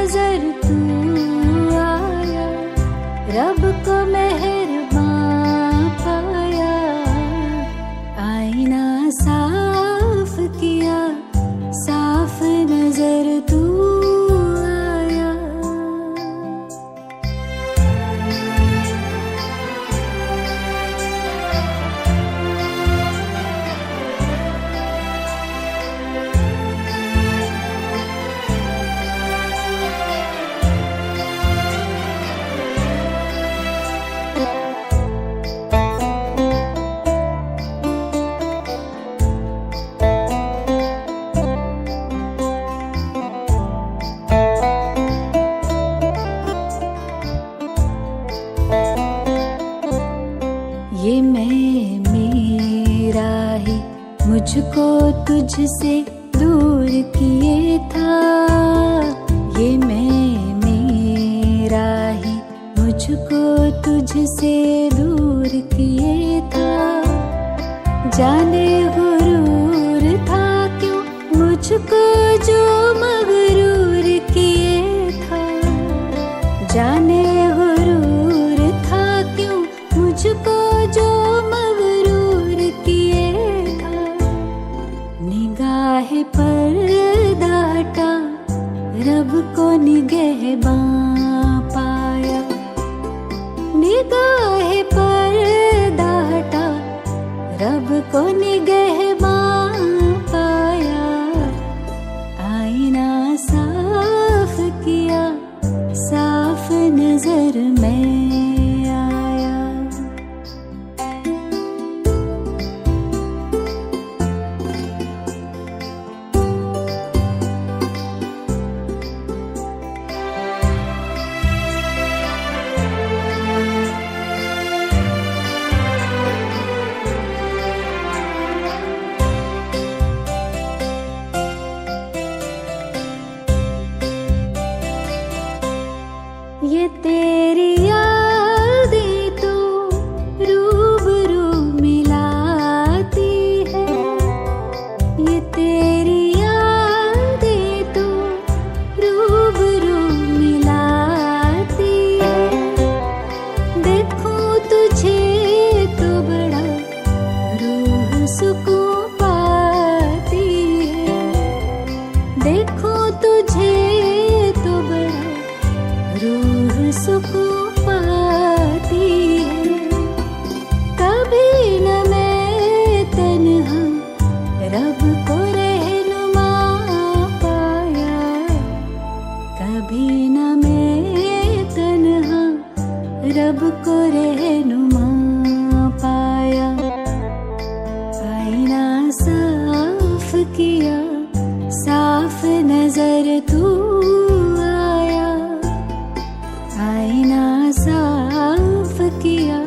नजर तू आया, रब को मेहरबान पाया, आईना साफ किया, साफ नजर तू आया। ये मैं मेरा ही मुझको तुझसे दूर किए था, ये मैं मेरा ही मुझको तुझसे दूर किए था। जाने गुरूर था क्यों मुझको जो मगरूर किए था, जाने गुरूर था क्यों मुझको जो मगरूर किए था। निगाह पर्दा हटा, रब को निगहबान पाया, निगाह पर्दा हटा, रब को निगहबान पाया, आईना साफ किया, साफ नजर में आया। ये तेरी यादें तो रूबरू मिलाती है, ये तेरी यादें तो रूबरू मिलाती है। देखूं तुझे तो बड़ा रूह सुकून पाती है, देखूं तुझे तो बड़ा रूह सुकून पाती है। कभी न मैं तन्हा रब को रहनुमा पाया, कभी न मैं तन्हा रब को रहनुमा पाया, आईना साफ किया, साफ नजर तू आया, आईना साफ किया,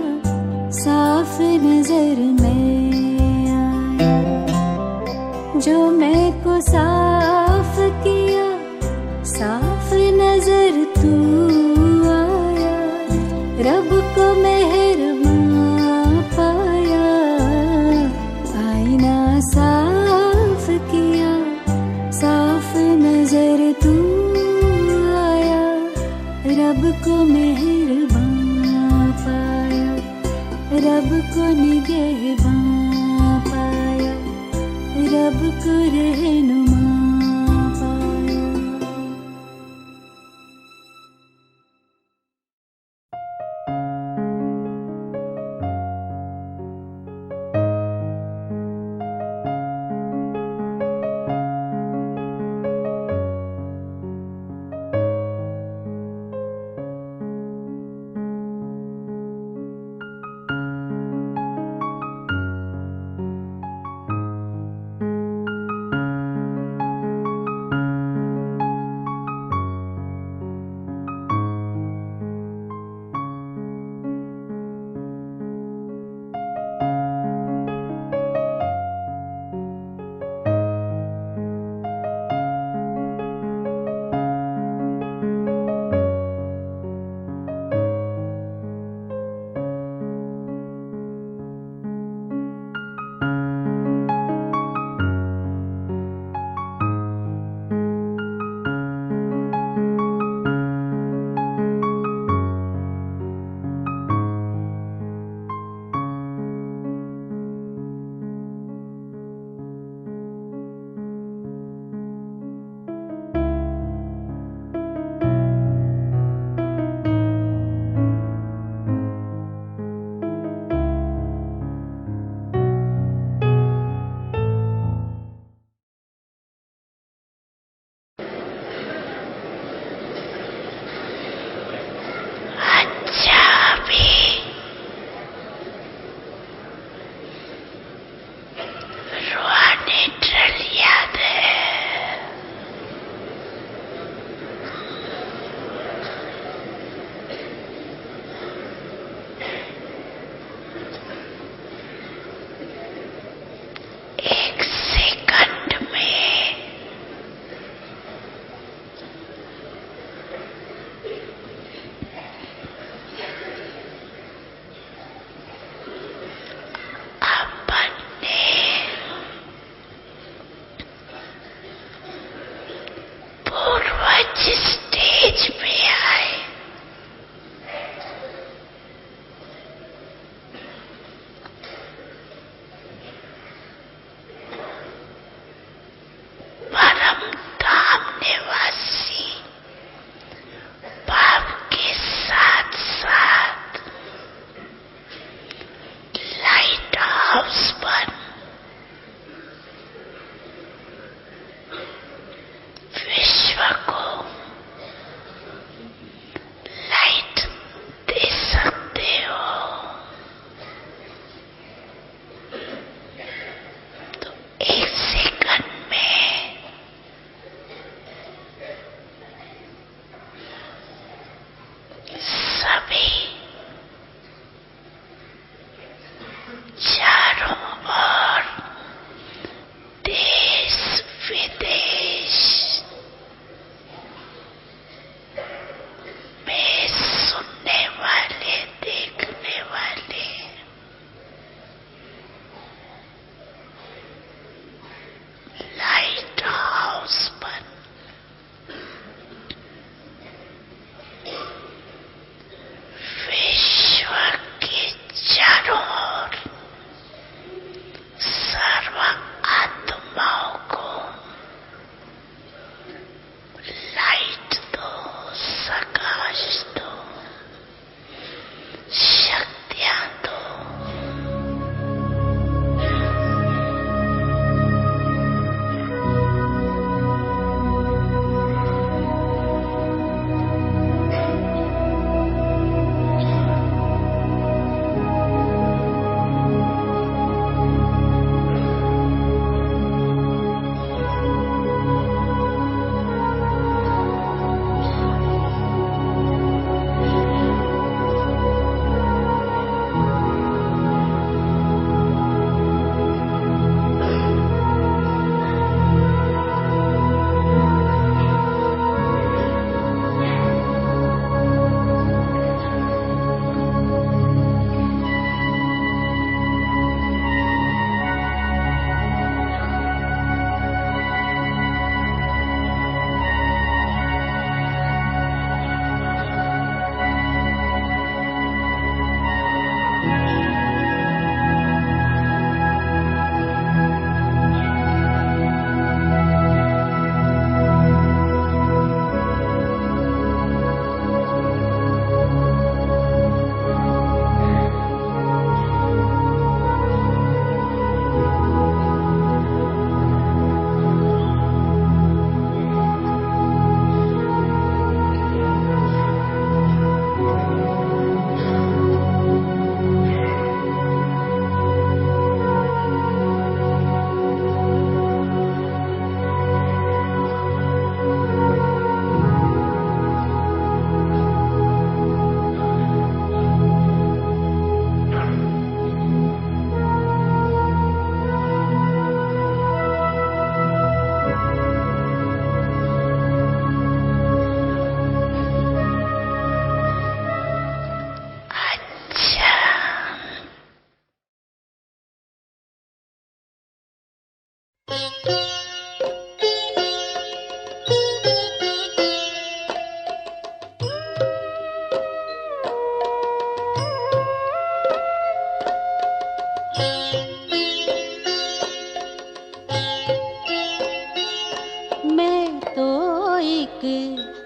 साफ नजर में आया। जो मैं को साफ किया, साफ नजर तू आया, रब को मेहरबान पाया, आईना साफ किया, साफ नजर तू आया, रब को मेहरबान पाया, रब को निगहबान पाया, रब को रहनुमा पाया।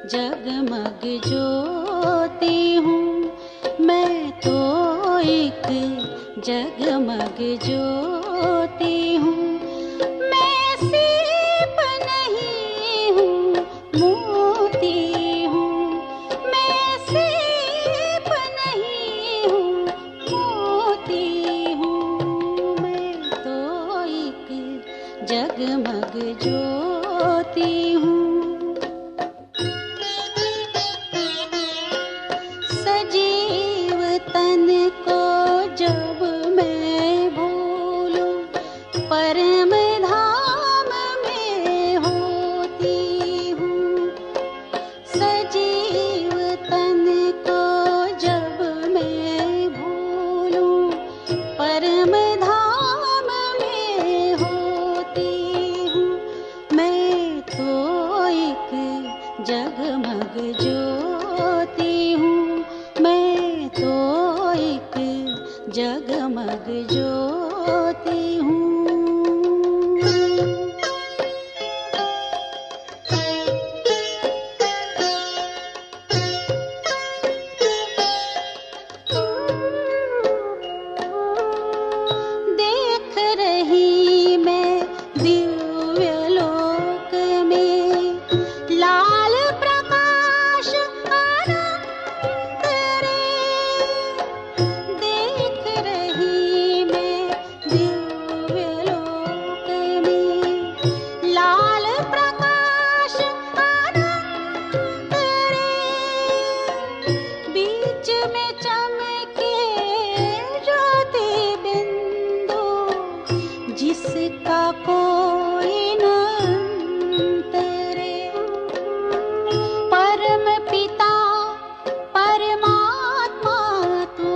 जगमग ज्योति हूँ, मैं तो एक जगमग ज्योति हूँ। मैं सीप नहीं हूँ, मोती हूँ। मैं सीप नहीं हूँ, मोती हूँ। मैं तो एक जगमग ज्योति हूँ। सजीव तन को जब मैं भूलूं, परम धाम में होती हूँ। सजीव तन को जब मैं भूलूं, परम धाम में होती हूँ। मैं तो एक जगमग ज्योति हूँ, मैं तो एक जगमग ज्योति हूँ। देख रही मैं दिव्य लोक में लाल प्रकाश अनंत रे। देख रही मैं दिव्य लोक में लाल प्रकाश अनंत रे। बीच में चमके ज्योति बिंदु, जिसका कोई न अंत रे। परम पिता परमात्मा तू,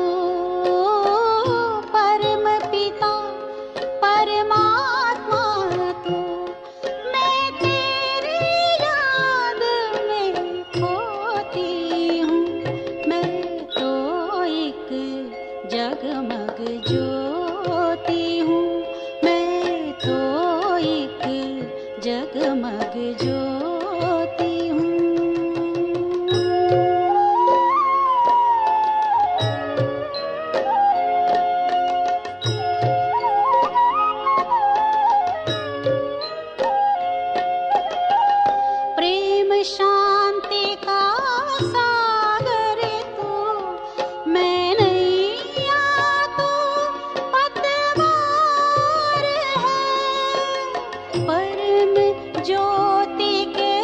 परम पिता परमात्मा तू। मैं तेरी याद में खोती हूँ, मैं तो एक जगमग ज्योति हूँ। मैं तो एक जगमग ज्योति हूँ। प्रेम शांति का सागर तू, मैं नैया तो पतवार है। परम ज्योति के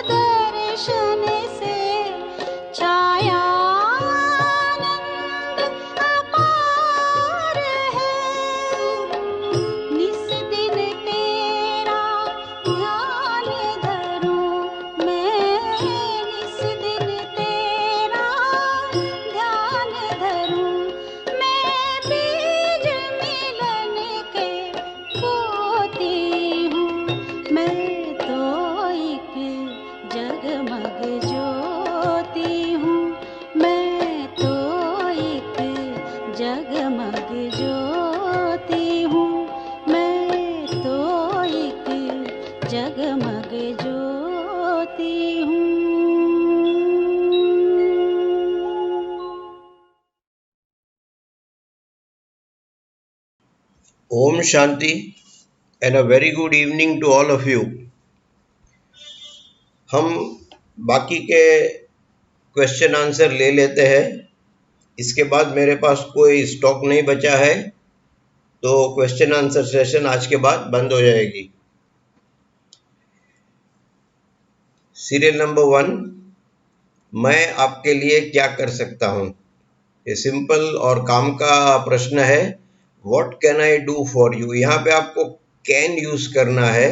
दर्शन से छाया आनंद अपार है। निस दिन तेरा ध्यान धरूं मैं, निस दिन तेरा ध्यान धरूं। मैं बीज मिलन के बोती हूँ, मैं तो एक जगमग ज्योति हूँ। मैं तो एक जगमग ज्योति हूँ। मैं तो एक जगमग ज्योति हूँ। Om Shanti and a very good evening to all of you. हम बाकी के क्वेश्चन आंसर ले लेते हैं। इसके बाद मेरे पास कोई स्टॉक नहीं बचा है, तो क्वेश्चन आंसर सेशन आज के बाद बंद हो जाएगी। सीरियल नंबर 1, मैं आपके लिए क्या कर सकता हूँ। ये सिंपल और काम का प्रश्न है। What can I do for you. यहाँ पे आपको कैन यूज करना है,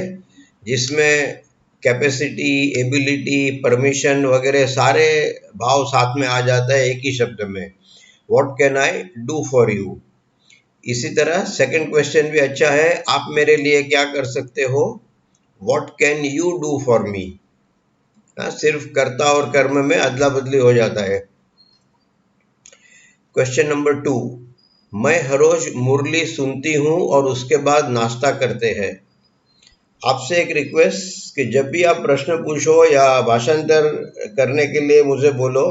जिसमें कैपेसिटी, एबिलिटी, परमिशन वगैरह सारे भाव साथ में आ जाता है एक ही शब्द में। What can I do for you. इसी तरह सेकंड क्वेश्चन भी अच्छा है, आप मेरे लिए क्या कर सकते हो। What can you do for me. सिर्फ कर्ता और कर्म में अदला बदली हो जाता है। क्वेश्चन नंबर 2, मैं हर रोज मुरली सुनती हूँ और उसके बाद नाश्ता करते हैं। आपसे एक रिक्वेस्ट कि जब भी आप प्रश्न पूछो या भाषांतर करने के लिए मुझे बोलो,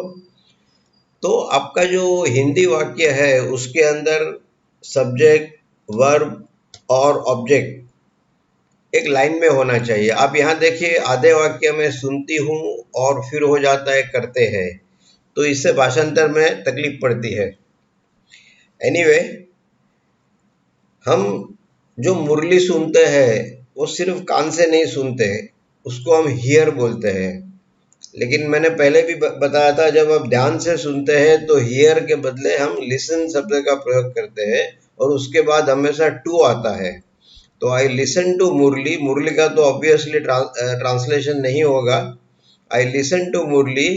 तो आपका जो हिंदी वाक्य है उसके अंदर सब्जेक्ट, वर्ब और ऑब्जेक्ट एक लाइन में होना चाहिए। आप यहाँ देखिए, आधे वाक्य में सुनती हूँ और फिर हो जाता है करते हैं, तो इससे भाषांतर में तकलीफ पड़ती है। एनीवे, हम जो मुरली सुनते हैं वो सिर्फ कान से नहीं सुनते, उसको हम हियर बोलते हैं। लेकिन मैंने पहले भी बताया था, जब आप ध्यान से सुनते हैं तो हियर के बदले हम लिसन शब्द का प्रयोग करते हैं और उसके बाद हमेशा टू आता है। तो आई लिसन टू मुरली, मुरली का तो ऑब्वियसली ट्रांसलेशन नहीं होगा। I listen to Murli,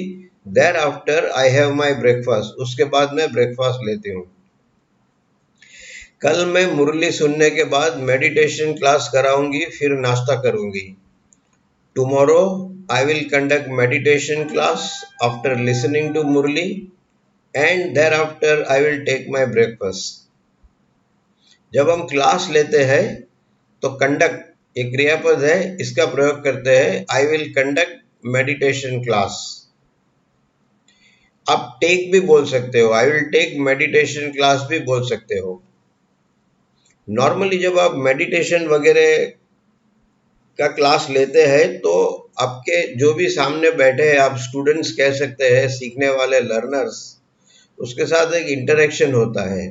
thereafter I have my breakfast, उसके बाद मैं ब्रेकफास्ट लेती हूँ। कल मैं मुरली सुनने के बाद मेडिटेशन क्लास कराऊंगी, फिर नाश्ता करूंगी। Tomorrow I will conduct meditation class after listening to Murli and thereafter I will take my breakfast. जब हम क्लास लेते हैं तो कंडक्ट एक क्रियापद है, इसका प्रयोग करते हैं, I will conduct meditation class. आप टेक भी बोल सकते हो, I will take meditation class भी बोल सकते हो। नॉर्मली जब आप मेडिटेशन वगैरह का क्लास लेते हैं तो आपके जो भी सामने बैठे हैं, आप स्टूडेंट्स कह सकते हैं, सीखने वाले लर्नर्स, उसके साथ एक इंटरेक्शन होता है।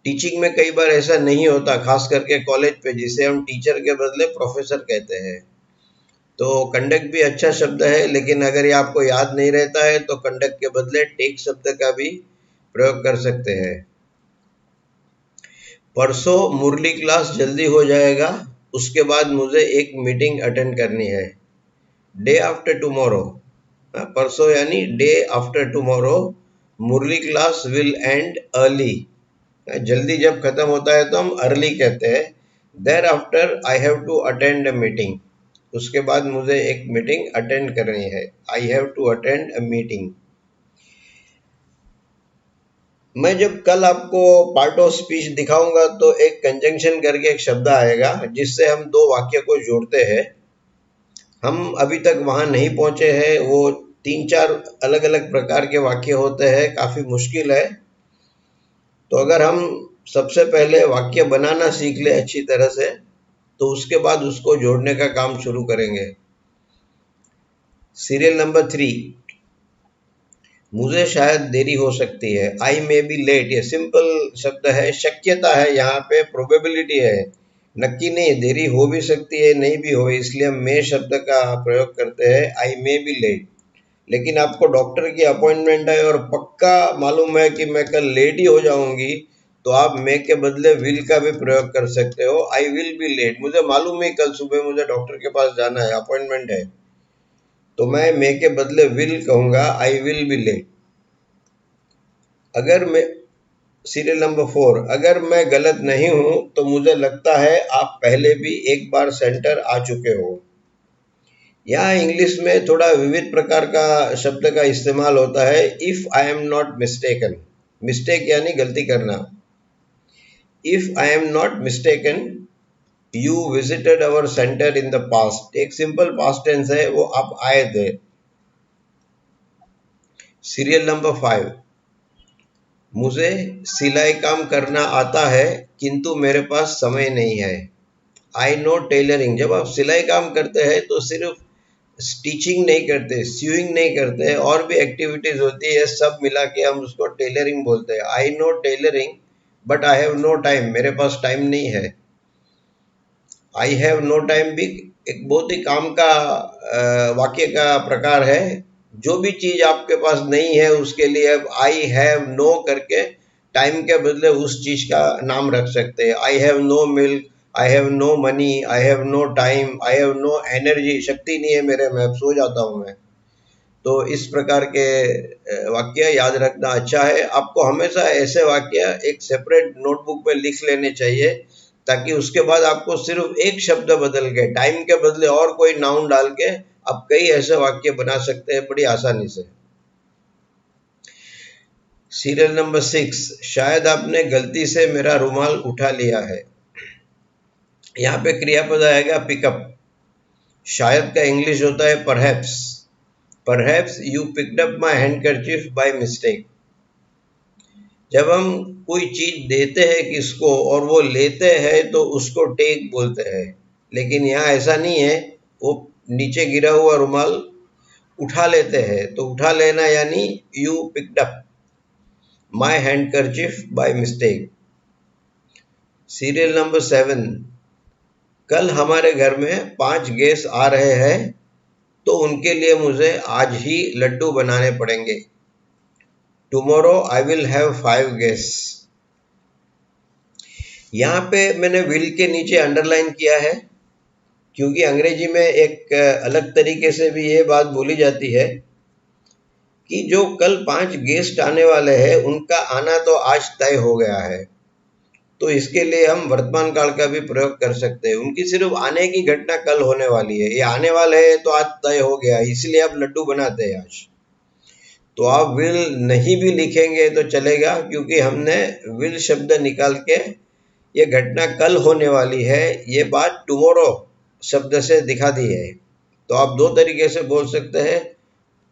टीचिंग में कई बार ऐसा नहीं होता, खास करके कॉलेज पे, जिसे हम टीचर के बदले प्रोफेसर कहते हैं। तो कंडक्ट भी अच्छा शब्द है, लेकिन अगर ये आपको याद नहीं रहता है तो कंडक्ट के बदले टेक शब्द का भी प्रयोग कर सकते हैं। परसों मुरली क्लास जल्दी हो जाएगा, उसके बाद मुझे एक मीटिंग अटेंड करनी है। डे आफ्टर टुमारो, परसों यानी day after tomorrow, Murali class will end early. जल्दी जब खत्म होता है तो हम अर्ली कहते हैं। Thereafter I have to attend a meeting, उसके बाद मुझे एक मीटिंग अटेंड करनी है। I have to attend a meeting. मैं जब कल आपको पार्ट ऑफ स्पीच दिखाऊंगा तो एक कंजंक्शन करके एक शब्द आएगा जिससे हम दो वाक्य को जोड़ते हैं। हम अभी तक वहां नहीं पहुंचे हैं, वो 3-4 अलग अलग प्रकार के वाक्य होते हैं, काफी मुश्किल है। तो अगर हम सबसे पहले वाक्य बनाना सीख ले अच्छी तरह से, तो उसके बाद उसको जोड़ने का काम शुरू करेंगे। सीरियल नंबर 3, मुझे शायद देरी हो सकती है। आई मे बी लेट, ये सिंपल शब्द है, शक्यता है, यहाँ पे प्रोबेबिलिटी है, नक्की नहीं, देरी हो भी सकती है, नहीं भी हो, इसलिए हम मे शब्द का प्रयोग करते हैं, आई मे बी लेट। लेकिन आपको डॉक्टर की अपॉइंटमेंट है और पक्का मालूम है कि मैं कल लेट ही हो जाऊंगी, तो आप मे के बदले विल का भी प्रयोग कर सकते हो। आई विल बी लेट, मुझे मालूम है कल सुबह मुझे डॉक्टर के पास जाना है, अपॉइंटमेंट है, तो मैं मे के बदले विल कहूंगा, आई विल बी लेट। अगर मैं सीरियल नंबर 4, अगर मैं गलत नहीं हूं तो मुझे लगता है आप पहले भी एक बार सेंटर आ चुके हो। यहाँ इंग्लिश में थोड़ा विविध प्रकार का शब्द का इस्तेमाल होता है। If I am not mistaken, mistake यानी गलती करना। If I am not mistaken you visited our centre in the past, एक सिंपल पास्ट टेंस है, वो आप आए थे। सीरियल नंबर 5, मुझे सिलाई काम करना आता है किंतु मेरे पास समय नहीं है। आई नो टेलरिंग, जब आप सिलाई काम करते हैं तो सिर्फ स्टिचिंग नहीं करते, स्यूइंग नहीं करते, और भी एक्टिविटीज होती है, सब मिला के हम उसको टेलरिंग बोलते हैं। I know tailoring but I have no time, मेरे पास टाइम नहीं है। आई हैव नो टाइम भी एक बहुत ही काम का वाक्य का प्रकार है। जो भी चीज आपके पास नहीं है उसके लिए अब आई हैव नो करके टाइम के बदले उस चीज का नाम रख सकते हैं। I have no milk, I have no money, I have no time, I have no energy, शक्ति नहीं है मेरे में, अब सो जाता हूं मैं। तो इस प्रकार के वाक्य याद रखना अच्छा है। आपको हमेशा ऐसे वाक्य एक सेपरेट नोटबुक में लिख लेने चाहिए, ताकि उसके बाद आपको सिर्फ एक शब्द बदल के, टाइम के बदले और कोई नाउन डाल के आप कई ऐसे वाक्य बना सकते हैं बड़ी आसानी से। सीरियल नंबर 6, शायद आपने गलती से मेरा रुमाल उठा लिया है। यहाँ पे क्रियापद आएगा पिकअप। शायद का इंग्लिश होता है perhaps. Perhaps you picked up my handkerchief by mistake. जब हम कोई चीज देते हैं किसको और वो लेते हैं तो उसको टेक बोलते हैं, लेकिन यहाँ ऐसा नहीं है। वो नीचे गिरा हुआ रुमाल उठा लेते हैं, तो उठा लेना यानी you picked up my handkerchief by mistake. Serial number 7, कल हमारे घर में 5 गेस्ट आ रहे हैं, तो उनके लिए मुझे आज ही लड्डू बनाने पड़ेंगे। Tomorrow I will have 5 guests. यहाँ पे मैंने विल के नीचे अंडरलाइन किया है, क्योंकि अंग्रेजी में एक अलग तरीके से भी ये बात बोली जाती है कि जो कल 5 गेस्ट आने वाले हैं उनका आना तो आज तय हो गया है। तो इसके लिए हम वर्तमान काल का भी प्रयोग कर सकते हैं। उनकी सिर्फ आने की घटना कल होने वाली है, ये आने वाले हैं तो आज तय हो गया, इसलिए आप लड्डू बनाते हैं आज। तो आप विल नहीं भी लिखेंगे तो चलेगा, क्योंकि हमने विल शब्द निकाल के ये घटना कल होने वाली है, ये बात टुमारो शब्द से दिखा दी है। तो आप 2 तरीके से बोल सकते हैं,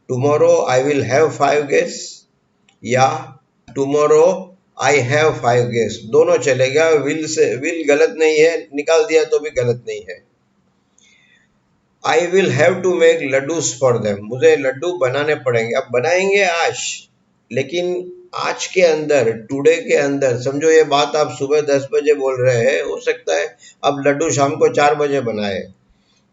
tomorrow I will have 5 guests या टुमारो आई हैव 5 गेस्ट्स, दोनों चलेगा। विल से विल गलत नहीं है, निकाल दिया तो भी गलत नहीं है। I will have to make laddoos for them, मुझे लड्डू बनाने पड़ेंगे। अब बनाएंगे आज, लेकिन आज के अंदर, टुडे के अंदर, समझो ये बात आप सुबह 10 बजे बोल रहे हैं, हो सकता है अब लड्डू शाम को 4 बजे बनाए,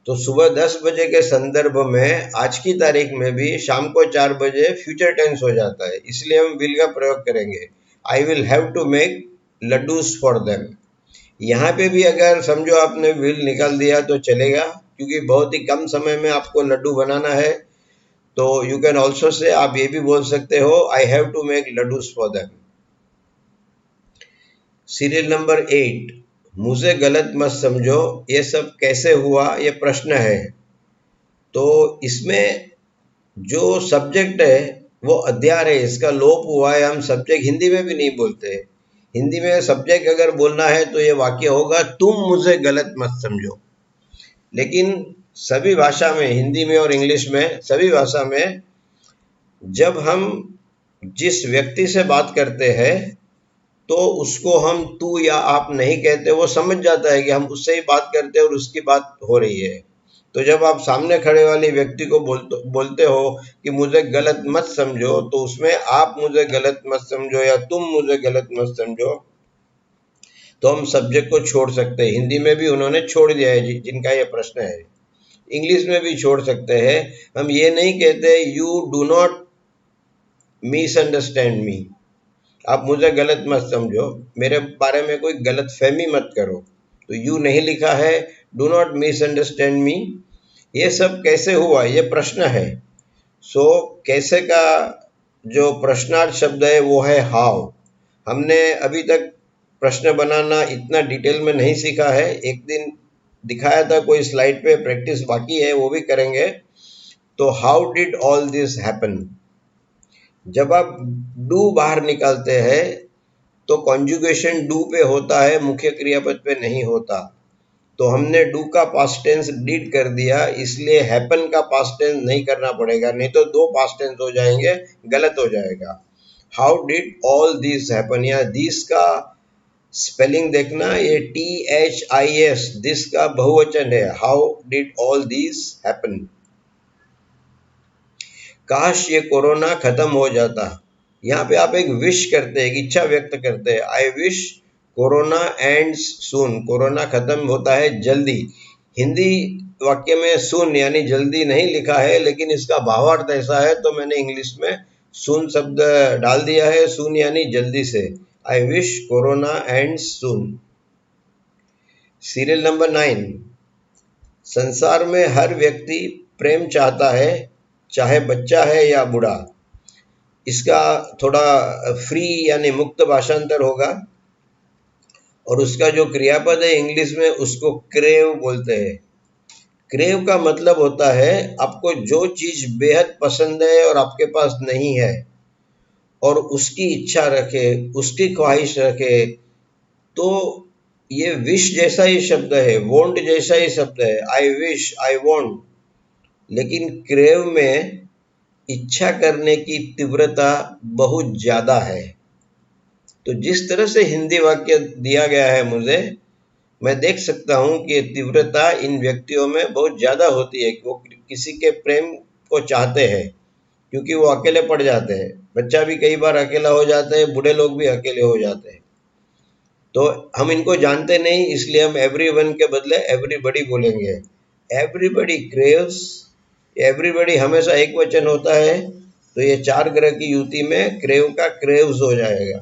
तो सुबह 10 बजे के संदर्भ में आज की तारीख में भी शाम को 4 बजे फ्यूचर टेंस हो जाता है, इसलिए हम विल का प्रयोग करेंगे। I will have to make laddoos for them. यहाँ पे भी अगर समझो आपने विल निकाल दिया तो चलेगा, क्योंकि बहुत ही कम समय में आपको लड्डू बनाना है। तो यू कैन ऑल्सो से, आप ये भी बोल सकते हो, I have to make laddoos for them. Serial number 8, मुझे गलत मत समझो, ये सब कैसे हुआ, ये प्रश्न है। तो इसमें जो सब्जेक्ट है वो अध्यार है, इसका लोप हुआ है। हम सब्जेक्ट हिंदी में भी नहीं बोलते। हिंदी में सब्जेक्ट अगर बोलना है तो ये वाक्य होगा, तुम मुझे गलत मत समझो। लेकिन सभी भाषा में, हिंदी में और इंग्लिश में, सभी भाषा में जब हम जिस व्यक्ति से बात करते हैं तो उसको हम तू या आप नहीं कहते, वो समझ जाता है कि हम उससे ही बात करते हैं और उसकी बात हो रही है। तो जब आप सामने खड़े वाले व्यक्ति को बोलते हो कि मुझे गलत मत समझो, तो उसमें आप मुझे गलत मत समझो या तुम मुझे गलत मत समझो, तो हम सब्जेक्ट को छोड़ सकते हैं। हिंदी में भी उन्होंने छोड़ दिया है जिनका ये प्रश्न है। इंग्लिश में भी छोड़ सकते हैं। हम ये नहीं कहते यू डू नॉट मिसअंडरस्टैंड मी, आप मुझे गलत मत समझो, मेरे बारे में कोई गलत फहमी मत करो। तो यू नहीं लिखा है, डू नॉट मिसअंडरस्टैंड मी। ये सब कैसे हुआ, ये प्रश्न है। सो कैसे का जो प्रश्नार्थ शब्द है वो है हाउ। हमने अभी तक प्रश्न बनाना इतना डिटेल में नहीं सीखा है। एक दिन दिखाया था कोई स्लाइड पे, प्रैक्टिस बाकी है, वो भी करेंगे। तो how did all this happen. जब आप डू बाहर निकालते हैं तो कॉन्जुगेशन डू पे होता है, मुख्य क्रियापद पे नहीं होता। तो हमने डू का पास्ट टेंस डिड कर दिया, इसलिए हैपन का पास्ट टेंस नहीं करना पड़ेगा, नहीं तो 2 पास्ट टेंस हो जाएंगे, गलत हो जाएगा। How did all this happen, या दिस का स्पेलिंग देखना, ये THIS, दिस का बहुवचन है। How did all this happen. काश ये कोरोना खत्म हो जाता। यहाँ पे आप एक विश करते हैं, एक इच्छा व्यक्त करते हैं, I wish corona ends soon, corona खत्म होता है जल्दी। हिंदी वाक्य में सून यानी जल्दी नहीं लिखा है, लेकिन इसका भावार्थ ऐसा है, तो मैंने इंग्लिश में सून शब्द डाल दिया है। सून यानी जल्दी से, I wish corona ends soon. Serial number 9, संसार में हर व्यक्ति प्रेम चाहता है, चाहे बच्चा है या बूढ़ा। इसका थोड़ा फ्री यानी मुक्त भाषांतर होगा, और उसका जो क्रियापद है इंग्लिश में उसको क्रेव बोलते हैं। क्रेव का मतलब होता है आपको जो चीज बेहद पसंद है और आपके पास नहीं है, और उसकी इच्छा रखे, उसकी ख्वाहिश रखे, तो ये विश जैसा ही शब्द है, वॉन्ट जैसा ही शब्द है, आई विश, आई वॉन्ट, लेकिन क्रेव में इच्छा करने की तीव्रता बहुत ज्यादा है। तो जिस तरह से हिंदी वाक्य दिया गया है मुझे, मैं देख सकता हूं कि तीव्रता इन व्यक्तियों में बहुत ज्यादा होती है कि वो किसी के प्रेम को चाहते हैं, क्योंकि वो अकेले पड़ जाते हैं। बच्चा भी कई बार अकेला हो जाता है, बूढ़े लोग भी अकेले हो जाते हैं। तो हम इनको जानते नहीं, इसलिए हम एवरीवन के बदले एवरीबॉडी बोलेंगे। एवरीबॉडी क्रेव्स, एवरीबॉडी हमेशा एक वचन होता है, तो ये 4 ग्रह की युति में क्रेव का क्रेव्स हो जाएगा।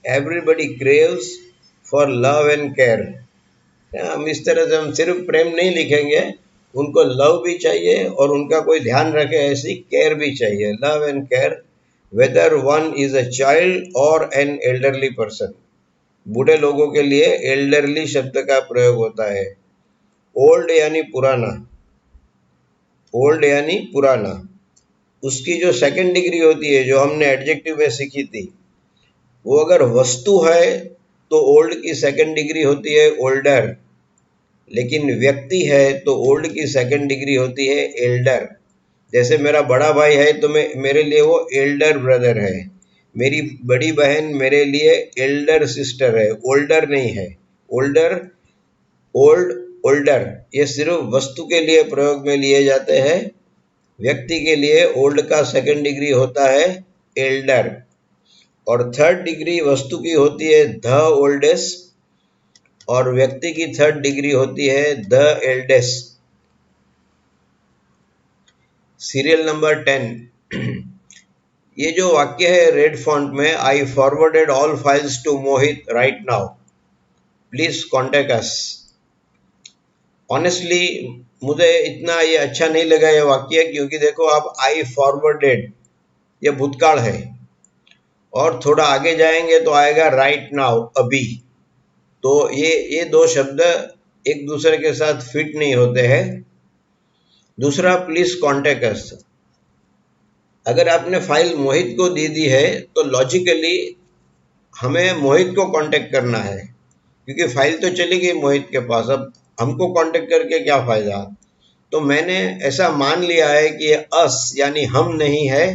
Everybody craves for love and care. हम इस तरह से हम सिर्फ प्रेम नहीं लिखेंगे, उनको लव भी चाहिए और उनका कोई ध्यान रखे ऐसी केयर भी चाहिए। Love and care whether one is a child और एन एल्डरली पर्सन। बूढ़े लोगों के लिए एल्डरली शब्द का प्रयोग होता है। ओल्ड यानी पुराना, ओल्ड यानी पुराना। उसकी जो सेकंड डिग्री होती है, जो हमने एडजेक्टिव में सीखी थी, वो अगर वस्तु है तो ओल्ड की सेकंड डिग्री होती है ओल्डर, लेकिन व्यक्ति है तो ओल्ड की सेकंड डिग्री होती है एल्डर। जैसे मेरा बड़ा भाई है तो मेरे लिए वो एल्डर ब्रदर है, मेरी बड़ी बहन मेरे लिए एल्डर सिस्टर है, ओल्डर नहीं है। ओल्डर, ओल्ड, ओल्डर ये सिर्फ वस्तु के लिए प्रयोग में लिए जाते हैं। व्यक्ति के लिए ओल्ड का सेकंड डिग्री होता है एल्डर, और थर्ड डिग्री वस्तु की होती है द ओल्डेस्ट, और व्यक्ति की थर्ड डिग्री होती है द एल्डेस्ट। Serial number 10। ये जो वाक्य है रेड फॉन्ट में, I forwarded all files to Mohit right now, please contact us. Honestly मुझे इतना ये अच्छा नहीं लगा ये वाक्य, क्योंकि देखो आप आई फॉरवर्डेड, ये भूतकाल है, और थोड़ा आगे जाएंगे तो आएगा राइट नाउ, अभी। तो ये दो शब्द एक दूसरे के साथ फिट नहीं होते हैं। दूसरा, प्लीज कॉन्टेक्ट अस। अगर आपने फाइल मोहित को दे दी है तो लॉजिकली हमें मोहित को कांटेक्ट करना है, क्योंकि फाइल तो चली गई मोहित के पास, अब हमको कांटेक्ट करके क्या फायदा। तो मैंने ऐसा मान लिया है कि ये अस यानी हम नहीं है,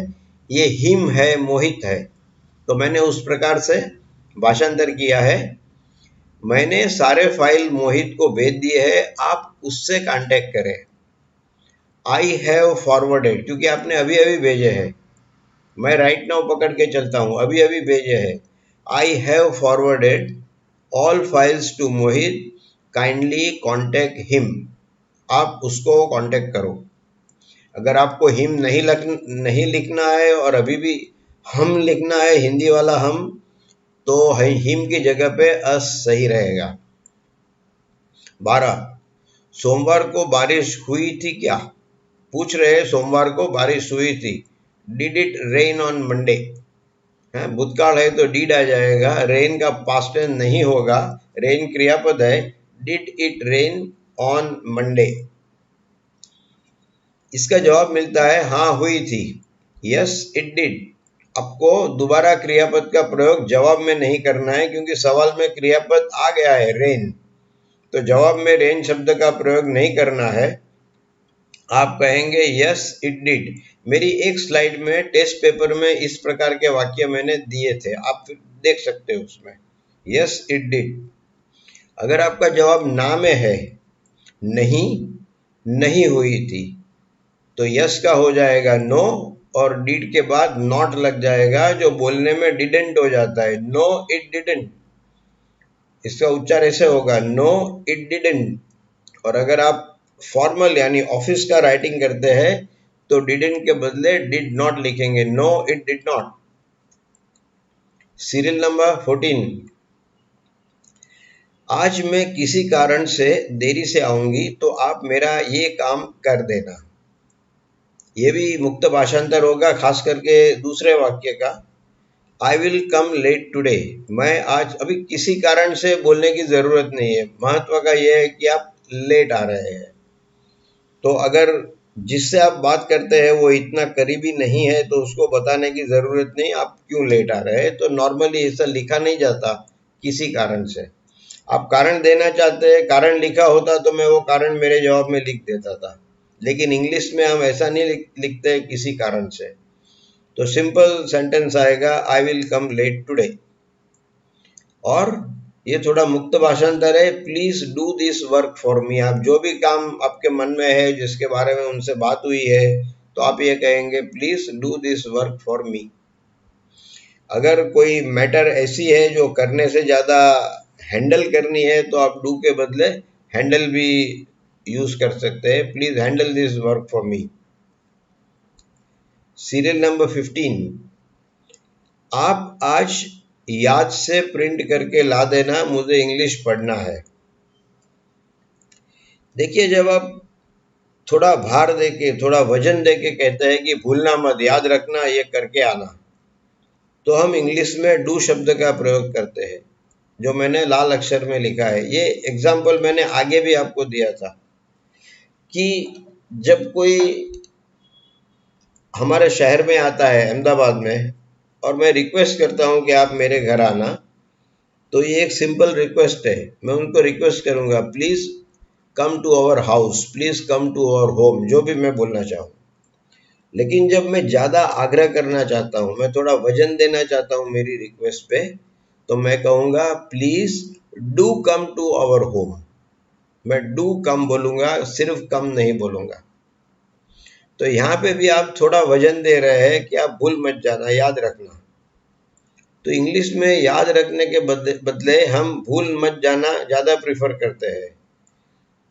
ये हिम है, मोहित है। तो मैंने उस प्रकार से भाषांतर किया है। मैंने सारे फाइल मोहित को भेज दिए है, आप उससे कांटेक्ट करें। आई हैव फॉरवर्डेड, क्योंकि आपने अभी अभी भेजे हैं, मैं राइट नाउ पकड़ के चलता हूँ, अभी अभी भेजे हैं। I have forwarded all files to Mohit, kindly contact him. आप उसको कांटेक्ट करो। अगर आपको हिम नहीं लिखना है और अभी भी हम लिखना है, हिंदी वाला हम, तो हिम की जगह पे अस सही रहेगा। 12, सोमवार को बारिश हुई थी क्या? पूछ रहे हैं सोमवार को बारिश हुई थी। Did it rain on Monday? भूतकाल है तो डिड आ जाएगा, रेन का पास्ट टेंस नहीं होगा, रेन क्रियापद है। Did it rain on Monday? इसका जवाब मिलता है हाँ हुई थी, यस इट डिड। आपको दोबारा क्रियापद का प्रयोग जवाब में नहीं करना है, क्योंकि सवाल में क्रियापद आ गया है रेन, तो जवाब में रेन शब्द का प्रयोग नहीं करना है। आप कहेंगे यस इट डिड। मेरी एक स्लाइड में टेस्ट पेपर में इस प्रकार के वाक्य मैंने दिए थे, आप देख सकते हो उसमें, यस इट डिड। अगर आपका जवाब ना में है, नहीं हुई थी, तो यस का हो जाएगा नो, और डिड के बाद नॉट लग जाएगा, जो बोलने में डिडंट हो जाता है। नो इट डिडंट, इसका उच्चार ऐसे होगा, नो इट डिडंट। और अगर आप फॉर्मल यानी ऑफिस का राइटिंग करते हैं तो डिडंट के बदले डिड नॉट लिखेंगे, no it did not. Serial number 14। आज मैं किसी कारण से देरी से आऊंगी तो आप मेरा ये काम कर देना। ये भी मुक्त भाषांतर होगा, खास करके दूसरे वाक्य का। I will come late today, मैं आज, अभी किसी कारण से बोलने की जरूरत नहीं है, महत्व का यह है कि आप लेट आ रहे हैं। तो अगर जिससे आप बात करते हैं वो इतना करीबी नहीं है तो उसको बताने की जरूरत नहीं आप क्यों लेट आ रहे हैं, तो नॉर्मली ऐसा लिखा नहीं जाता किसी कारण से। आप कारण देना चाहते हैं, कारण लिखा होता तो मैं वो कारण मेरे जवाब में लिख देता था, लेकिन इंग्लिश में हम ऐसा नहीं लिखते किसी कारण से। तो सिंपल सेंटेंस आएगा I will come late today. और ये थोड़ा मुक्त भाषांतर है, please do this work for me. आप जो भी काम आपके मन में है, जिसके बारे में उनसे बात हुई है, तो आप ये कहेंगे please do this work for मी। अगर कोई मैटर ऐसी है जो करने से ज्यादा हैंडल करनी है, तो आप डू के बदले हैंडल भी यूज कर सकते हैं, please handle this work for me. Serial number 15, आप आज याद से प्रिंट करके ला देना, मुझे इंग्लिश पढ़ना है। देखिए, जब आप थोड़ा भार देके, थोड़ा वजन देके कहते हैं कि भूलना मत, याद रखना, ये करके आना, तो हम इंग्लिश में डू शब्द का प्रयोग करते हैं, जो मैंने लाल अक्षर में लिखा है। ये एग्जाम्पल मैंने आगे भी आपको दिया था कि जब कोई हमारे शहर में आता है, अहमदाबाद में, और मैं रिक्वेस्ट करता हूं कि आप मेरे घर आना, तो ये एक सिंपल रिक्वेस्ट है। मैं उनको रिक्वेस्ट करूंगा please come to our house, please come to our home, जो भी मैं बोलना चाहूँ। लेकिन जब मैं ज़्यादा आग्रह करना चाहता हूँ, मैं थोड़ा वजन देना चाहता हूँ मेरी रिक्वेस्ट पे, तो मैं कहूँगा please do come to our home. मैं डू कम बोलूँगा, सिर्फ कम नहीं बोलूँगा। तो यहाँ पे भी आप थोड़ा वजन दे रहे हैं कि आप भूल मत जाना, याद रखना। तो इंग्लिश में याद रखने के बदले हम भूल मत जाना ज़्यादा प्रीफर करते हैं।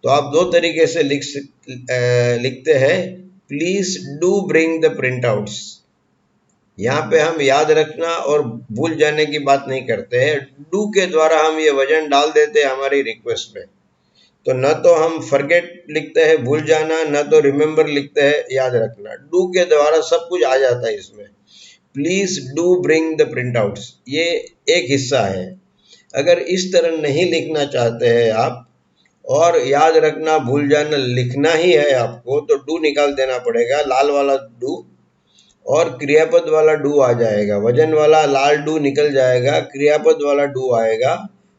तो आप दो तरीके से लिखते हैं, please do bring the print outs. यहाँ पे हम याद रखना और भूल जाने की बात नहीं करते हैं, डू के द्वारा हम ये वजन डाल देते हैं हमारी रिक्वेस्ट में। तो न तो हम फॉरगेट लिखते हैं भूल जाना, न तो रिमेम्बर लिखते हैं याद रखना, डू के द्वारा सब कुछ आ जाता है इसमें। Please do bring the print outs, ये एक हिस्सा है। अगर इस तरह नहीं लिखना चाहते हैं आप, और याद रखना भूल जाना लिखना ही है आपको, तो डू निकाल देना पड़ेगा, लाल वाला डू, और क्रियापद वाला डू आ जाएगा। वजन वाला लाल डू निकल जाएगा, क्रियापद वाला डू आएगा।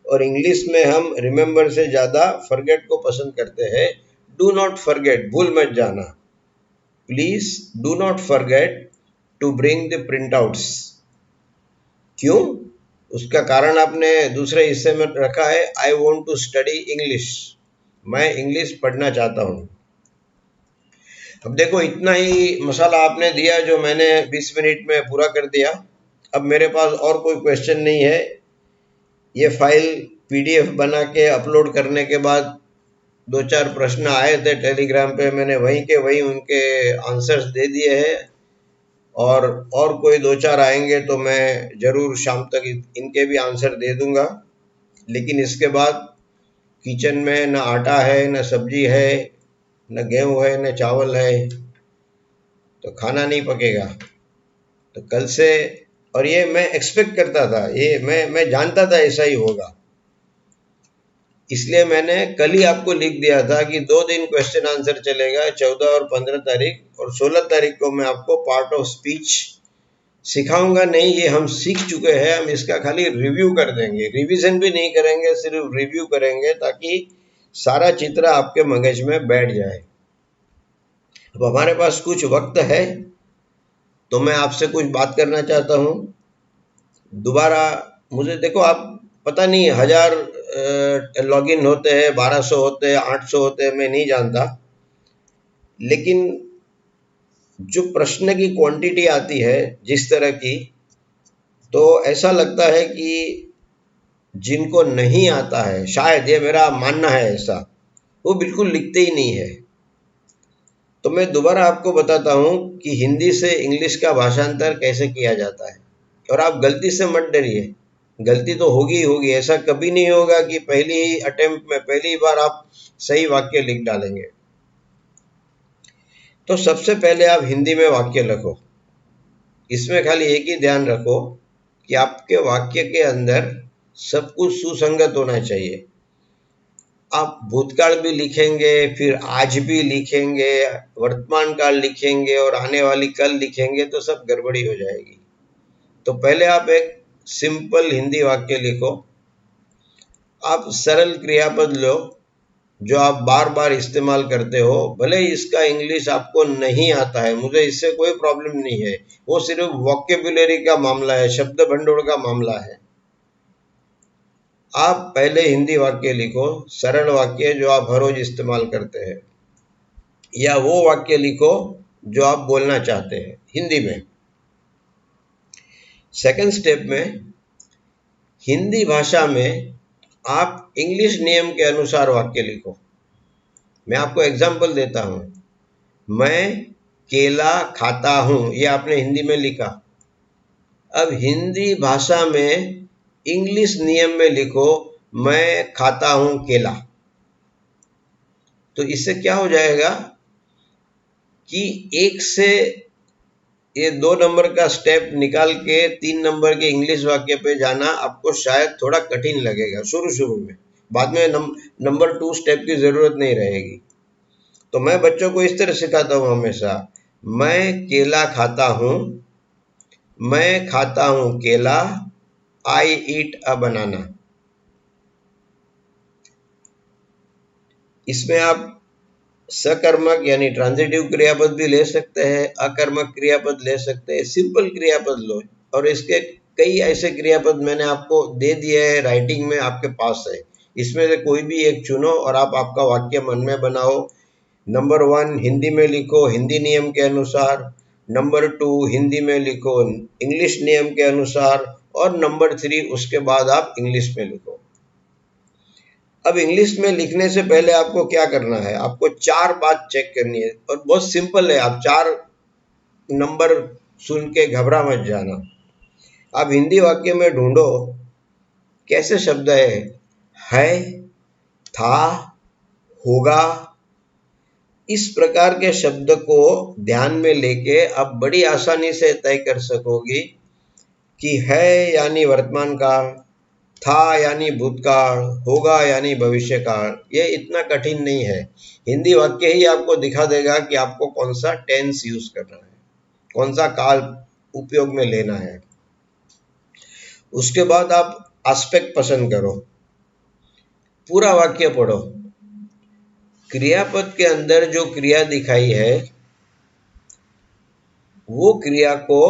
और इंग्लिश में हम रिमेम्बर से ज्यादा फॉरगेट को पसंद करते हैं। डू नॉट फॉरगेट, भूल मत जाना, please do not forget to bring the printouts. क्यों? उसका कारण आपने दूसरे हिस्से में रखा है, I want to study English, मैं इंग्लिश पढ़ना चाहता हूँ। अब देखो, इतना ही मसाला आपने दिया जो मैंने 20 मिनट में पूरा कर दिया। अब मेरे पास और कोई क्वेश्चन नहीं है। ये फाइल PDF बना के अपलोड करने के बाद 2-4 प्रश्न आए थे टेलीग्राम पे, मैंने वहीं के वहीं उनके आंसर्स दे दिए हैं, और कोई 2-4 आएंगे तो मैं जरूर शाम तक इनके भी आंसर दे दूंगा। लेकिन इसके बाद किचन में न आटा है, न सब्जी है, न गेहूँ है, न चावल है, तो खाना नहीं पकेगा। तो कल से, और ये मैं एक्सपेक्ट करता था, ये मैं जानता था ऐसा ही होगा, इसलिए मैंने कल ही आपको लिख दिया था कि 2 दिन क्वेश्चन आंसर चलेगा, 14 और 15 तारीख, और 16 तारीख को मैं आपको पार्ट ऑफ स्पीच सिखाऊंगा। नहीं, ये हम सीख चुके हैं, हम इसका खाली रिव्यू कर देंगे, रिवीजन भी नहीं करेंगे, सिर्फ रिव्यू करेंगे, ताकि सारा चित्र आपके मगज में बैठ जाए। अब हमारे पास कुछ वक्त है, तो मैं आपसे कुछ बात करना चाहता हूँ दोबारा। मुझे देखो, आप पता नहीं 1000 लॉगिन होते हैं, 1200 होते हैं, 800 होते हैं, मैं नहीं जानता, लेकिन जो प्रश्न की क्वांटिटी आती है जिस तरह की, तो ऐसा लगता है कि जिनको नहीं आता है, शायद ये मेरा मानना है ऐसा, वो बिल्कुल लिखते ही नहीं है। तो मैं दोबारा आपको बताता हूँ कि हिंदी से इंग्लिश का भाषांतर कैसे किया जाता है। और आप गलती से मत डरिए, गलती तो होगी ही होगी, ऐसा कभी नहीं होगा कि पहली ही अटेम्प्ट में, पहली बार आप सही वाक्य लिख डालेंगे। तो सबसे पहले आप हिंदी में वाक्य लिखो। इसमें खाली एक ही ध्यान रखो कि आपके वाक्य के अंदर सब कुछ सुसंगत होना चाहिए। आप भूतकाल भी लिखेंगे, फिर आज भी लिखेंगे, वर्तमान काल लिखेंगे और आने वाली कल लिखेंगे, तो सब गड़बड़ी हो जाएगी। तो पहले आप एक सिंपल हिंदी वाक्य लिखो, आप सरल क्रियापद लो जो आप बार बार इस्तेमाल करते हो, भले ही इसका इंग्लिश आपको नहीं आता है, मुझे इससे कोई प्रॉब्लम नहीं है, वो सिर्फ वोकेबुलरी का मामला है, शब्द भंडोड़ का मामला है। आप पहले हिंदी वाक्य लिखो, सरल वाक्य जो आप हर रोज इस्तेमाल करते हैं, या वो वाक्य लिखो जो आप बोलना चाहते हैं हिंदी में। सेकंड स्टेप में हिंदी भाषा में आप इंग्लिश नियम के अनुसार वाक्य लिखो। मैं आपको एग्जाम्पल देता हूं। मैं केला खाता हूं, ये आपने हिंदी में लिखा। अब हिंदी भाषा में इंग्लिश नियम में लिखो, मैं खाता हूं केला। तो इससे क्या हो जाएगा कि एक से ये 2 नंबर का स्टेप निकाल के 3 नंबर के इंग्लिश वाक्य पे जाना आपको शायद थोड़ा कठिन लगेगा शुरू में। बाद में नंबर 2 स्टेप की जरूरत नहीं रहेगी। तो मैं बच्चों को इस तरह सिखाता हूँ हमेशा, मैं केला खाता हूँ, मैं खाता हूँ केला, आई ईट अ बनाना। इसमें आप सकर्मक यानी ट्रांजिटिव क्रियापद भी ले सकते हैं, अकर्मक क्रियापद ले सकते हैं, सिंपल क्रियापद लो। और इसके कई ऐसे क्रियापद मैंने आपको दे दिए हैं, राइटिंग में आपके पास है। इसमें से कोई भी एक चुनो और आप आपका वाक्य मन में बनाओ। नंबर 1 हिंदी में लिखो हिंदी नियम के अनुसार, नंबर 2 हिंदी में लिखो इंग्लिश नियम के अनुसार, और नंबर 3 उसके बाद आप इंग्लिश में लिखो। अब इंग्लिश में लिखने से पहले आपको क्या करना है, आपको 4 बात चेक करनी है, और बहुत सिंपल है। आप 4 नंबर सुन के घबरा मत जाना। आप हिंदी वाक्य में ढूंढो कैसे शब्द है, था, होगा। इस प्रकार के शब्द को ध्यान में लेके आप बड़ी आसानी से तय कर सकोगी कि है यानी वर्तमान काल, था यानी भूतकाल, होगा यानी भविष्य काल। ये इतना कठिन नहीं है। हिंदी वाक्य ही आपको दिखा देगा कि आपको कौन सा टेंस यूज करना है, कौन सा काल उपयोग में लेना है। उसके बाद आप एस्पेक्ट पसंद करो, पूरा वाक्य पढ़ो। क्रियापद के अंदर जो क्रिया दिखाई है वो क्रिया को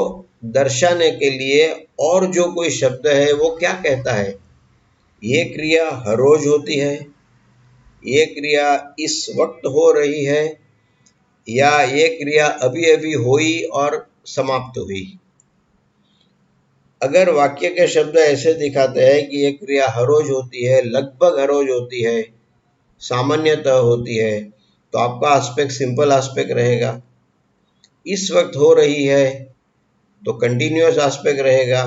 दर्शाने के लिए और जो कोई शब्द है वो क्या कहता है। ये क्रिया हर रोज होती है, ये क्रिया इस वक्त हो रही है, या ये क्रिया अभी अभी हुई और समाप्त हुई। अगर वाक्य के शब्द ऐसे दिखाते हैं कि ये क्रिया हर रोज होती है, लगभग हर रोज होती है, सामान्यतः होती है, तो आपका एस्पेक्ट सिंपल एस्पेक्ट रहेगा। इस वक्त हो रही है तो कंटिन्यूअस एस्पेक्ट रहेगा,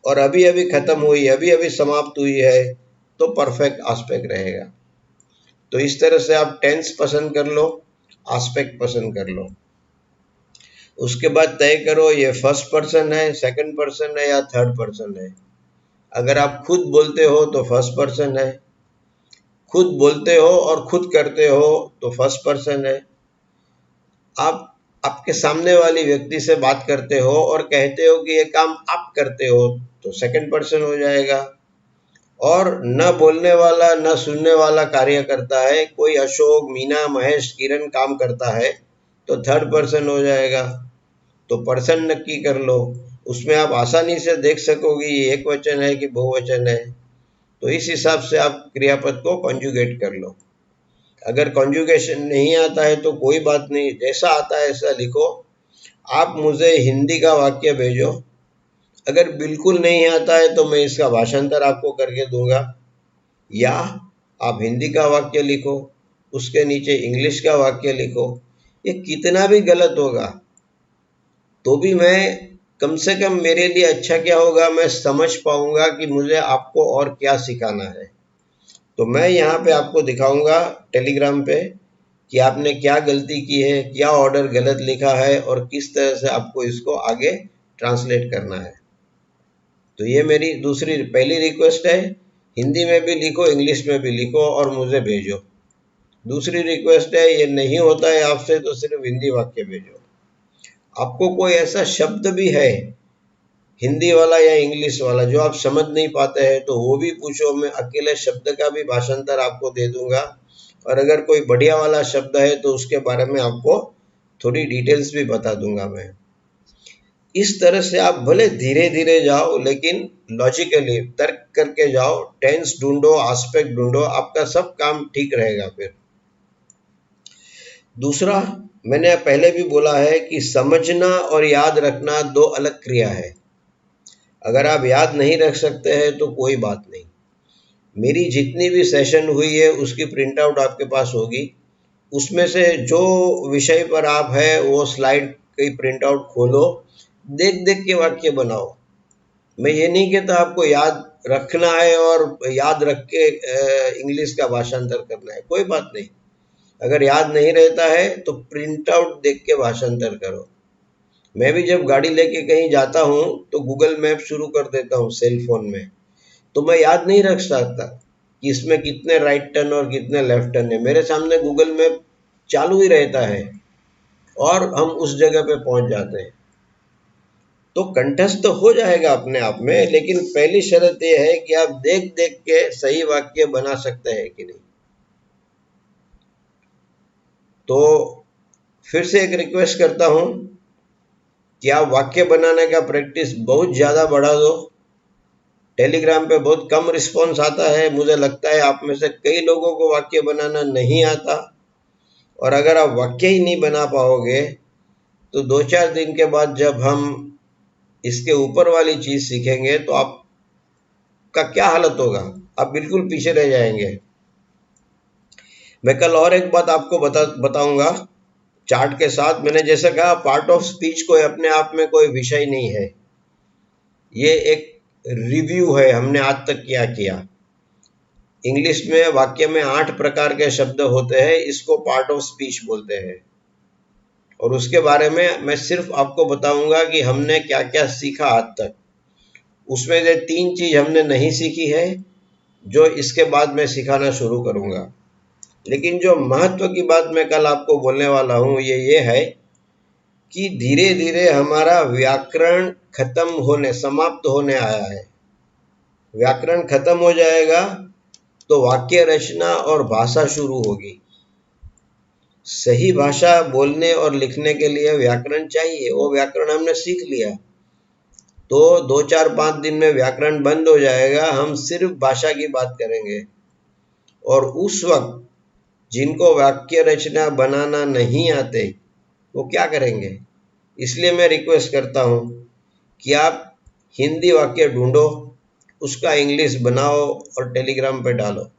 और अभी अभी खत्म हुई, अभी अभी समाप्त हुई है तो परफेक्ट एस्पेक्ट रहेगा। तो इस तरह से आप टेंस पसंद कर लो, एस्पेक्ट पसंद कर लो। उसके बाद तय करो ये फर्स्ट पर्सन है, सेकंड पर्सन है या थर्ड पर्सन है। अगर आप खुद बोलते हो तो फर्स्ट पर्सन है, खुद बोलते हो और खुद करते हो तो फर्स्ट पर्सन है। आप आपके सामने वाली व्यक्ति से बात करते हो और कहते हो कि ये काम आप करते हो तो सेकंड पर्सन हो जाएगा। और न बोलने वाला न सुनने वाला कार्य करता है, कोई अशोक, मीना, महेश, किरण काम करता है तो थर्ड पर्सन हो जाएगा। तो पर्सन नक्की कर लो, उसमें आप आसानी से देख सकोगे ये एक वचन है कि बहुवचन है। तो इस हिसाब से आप क्रियापद को कॉन्जुगेट कर लो। अगर कॉन्जुगेशन नहीं आता है तो कोई बात नहीं, जैसा आता है ऐसा लिखो। आप मुझे हिंदी का वाक्य भेजो, अगर बिल्कुल नहीं आता है तो मैं इसका भाषांतर आपको करके दूंगा, या आप हिंदी का वाक्य लिखो, उसके नीचे इंग्लिश का वाक्य लिखो। ये कितना भी गलत होगा तो भी मैं कम से कम, मेरे लिए अच्छा क्या होगा, मैं समझ पाऊंगा कि मुझे आपको और क्या सिखाना है। तो मैं यहाँ पे आपको दिखाऊंगा टेलीग्राम पे कि आपने क्या गलती की है, क्या ऑर्डर गलत लिखा है, और किस तरह से आपको इसको आगे ट्रांसलेट करना है। तो ये मेरी पहली रिक्वेस्ट है, हिंदी में भी लिखो, इंग्लिश में भी लिखो और मुझे भेजो। दूसरी रिक्वेस्ट है, ये नहीं होता है आपसे तो सिर्फ हिंदी वाक्य भेजो। आपको कोई ऐसा शब्द भी है हिंदी वाला या इंग्लिश वाला, जो आप समझ नहीं पाते हैं तो वो भी पूछो, मैं अकेले शब्द का भी भाषांतर आपको दे दूंगा। और अगर कोई बढ़िया वाला शब्द है तो उसके बारे में आपको थोड़ी डिटेल्स भी बता दूंगा मैं। इस तरह से आप भले धीरे धीरे जाओ, लेकिन लॉजिकली तर्क करके जाओ, टेंस ढूंढो, एस्पेक्ट ढूंढो, आपका सब काम ठीक रहेगा। फिर दूसरा, मैंने पहले भी बोला है कि समझना और याद रखना दो अलग क्रिया है। अगर आप याद नहीं रख सकते हैं तो कोई बात नहीं, मेरी जितनी भी सेशन हुई है उसकी प्रिंट आउट आपके पास होगी। उसमें से जो विषय पर आप है वो स्लाइड की प्रिंट आउट खोलो, देख देख के वाक्य बनाओ। मैं ये नहीं कहता आपको याद रखना है और याद रख के इंग्लिश का भाषांतर करना है, कोई बात नहीं। अगर याद नहीं रहता है तो प्रिंट आउट देख के भाषांतर करो। मैं भी जब गाड़ी लेके कहीं जाता हूँ तो गूगल मैप शुरू कर देता हूँ सेल फोन में, तो मैं याद नहीं रख सकता कि इसमें कितने राइट टर्न और कितने लेफ्ट टर्न है। मेरे सामने गूगल मैप चालू ही रहता है और हम उस जगह पे पहुंच जाते हैं। तो कंठस्थ तो हो जाएगा अपने आप में, लेकिन पहली शर्त यह है कि आप देख देख के सही वाक्य बना सकते हैं कि नहीं। तो फिर से एक रिक्वेस्ट करता हूं कि आप वाक्य बनाने का प्रैक्टिस बहुत ज़्यादा बढ़ा दो। टेलीग्राम पे बहुत कम रिस्पॉन्स आता है, मुझे लगता है आप में से कई लोगों को वाक्य बनाना नहीं आता। और अगर आप वाक्य ही नहीं बना पाओगे तो 2-4 दिन के बाद जब हम इसके ऊपर वाली चीज़ सीखेंगे तो आपका क्या हालत होगा, आप बिल्कुल पीछे रह जाएंगे। मैं कल और एक बात आपको बताऊंगा चार्ट के साथ। मैंने जैसे कहा, पार्ट ऑफ स्पीच कोई अपने आप में कोई विषय नहीं है, ये एक रिव्यू है हमने आज तक क्या किया। इंग्लिश में वाक्य में 8 प्रकार के शब्द होते हैं, इसको पार्ट ऑफ स्पीच बोलते हैं। और उसके बारे में मैं सिर्फ आपको बताऊंगा कि हमने क्या क्या सीखा आज तक। उसमें से 3 चीज हमने नहीं सीखी है, जो इसके बाद मैं सिखाना शुरू करूंगा। लेकिन जो महत्व की बात मैं कल आपको बोलने वाला हूं ये है कि धीरे धीरे हमारा व्याकरण समाप्त होने आया है। व्याकरण खत्म हो जाएगा तो वाक्य रचना और भाषा शुरू होगी। सही भाषा बोलने और लिखने के लिए व्याकरण चाहिए, वो व्याकरण हमने सीख लिया तो 2-4-5 दिन में व्याकरण बंद हो जाएगा, हम सिर्फ भाषा की बात करेंगे। और उस वक्त जिनको वाक्य रचना बनाना नहीं आते वो क्या करेंगे। इसलिए मैं रिक्वेस्ट करता हूं कि आप हिंदी वाक्य ढूंढो, उसका इंग्लिश बनाओ और टेलीग्राम पे डालो।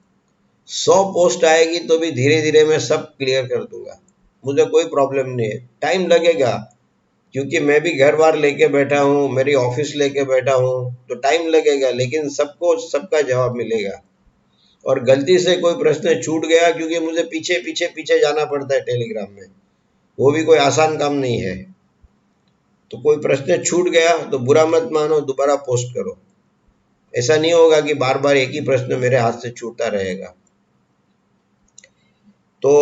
100 पोस्ट आएगी तो भी धीरे धीरे मैं सब क्लियर कर दूंगा, मुझे कोई प्रॉब्लम नहीं है। टाइम लगेगा क्योंकि मैं भी घर बार लेके बैठा हूँ, मेरी ऑफिस लेके बैठा हूँ, तो टाइम लगेगा, लेकिन सबको सबका जवाब मिलेगा। और गलती से कोई प्रश्न छूट गया, क्योंकि मुझे पीछे पीछे पीछे जाना पड़ता है टेलीग्राम में, वो भी कोई आसान काम नहीं है। तो कोई प्रश्न छूट गया तो बुरा मत मानो, दोबारा पोस्ट करो। ऐसा नहीं होगा कि बार बार एक ही प्रश्न मेरे हाथ से छूटता रहेगा। तो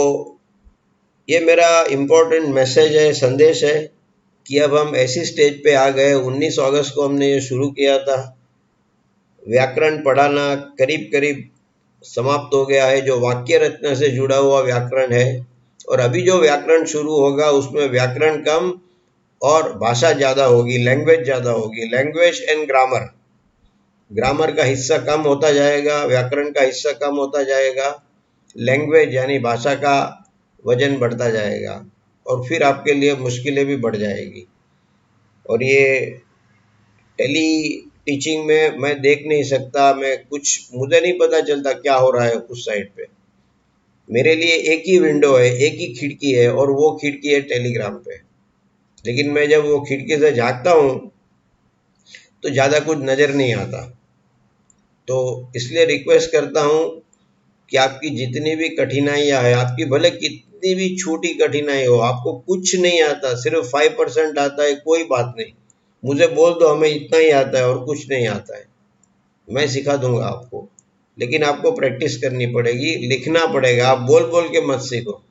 ये मेरा इम्पोर्टेंट मैसेज है, संदेश है कि अब हम ऐसी स्टेज पे आ गए। 19 अगस्त को हमने ये शुरू किया था, व्याकरण पढ़ाना करीब करीब समाप्त हो गया है, जो वाक्य रचना से जुड़ा हुआ व्याकरण है। और अभी जो व्याकरण शुरू होगा उसमें व्याकरण कम और भाषा ज़्यादा होगी, लैंग्वेज ज़्यादा होगी। लैंग्वेज एंड ग्रामर, ग्रामर का हिस्सा कम होता जाएगा, व्याकरण का हिस्सा कम होता जाएगा, लैंग्वेज यानी भाषा का वजन बढ़ता जाएगा और फिर आपके लिए मुश्किलें भी बढ़ जाएगी। और ये टेली टीचिंग में मैं देख नहीं सकता, मुझे नहीं पता चलता क्या हो रहा है उस साइड पे। मेरे लिए एक ही विंडो है, एक ही खिड़की है, और वो खिड़की है टेलीग्राम पे। लेकिन मैं जब वो खिड़की से झांकता हूँ तो ज़्यादा कुछ नज़र नहीं आता। तो इसलिए रिक्वेस्ट करता हूँ कि आपकी जितनी भी कठिनाइयाँ हैं, आपकी भले कितनी भी छोटी कठिनाई हो, आपको कुछ नहीं आता, सिर्फ 5% आता है, कोई बात नहीं, मुझे बोल दो हमें इतना ही आता है और कुछ नहीं आता है, मैं सिखा दूंगा आपको। लेकिन आपको प्रैक्टिस करनी पड़ेगी, लिखना पड़ेगा। आप बोल बोल के मत सीखो।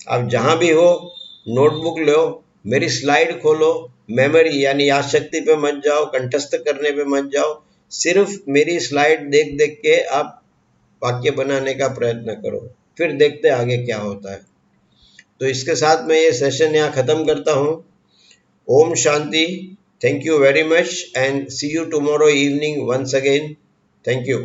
आप जहाँ भी हो नोटबुक लो, मेरी स्लाइड खोलो, मेमोरी यानी याद शक्ति पे मत जाओ, कंठस्थ करने पे मत जाओ, सिर्फ मेरी स्लाइड देख देख के आप वाक्य बनाने का प्रयत्न करो, फिर देखते आगे क्या होता है। तो इसके साथ मैं ये सेशन यहाँ ख़त्म करता हूँ। Om Shanti. Thank you very much and see you tomorrow evening once again. Thank you.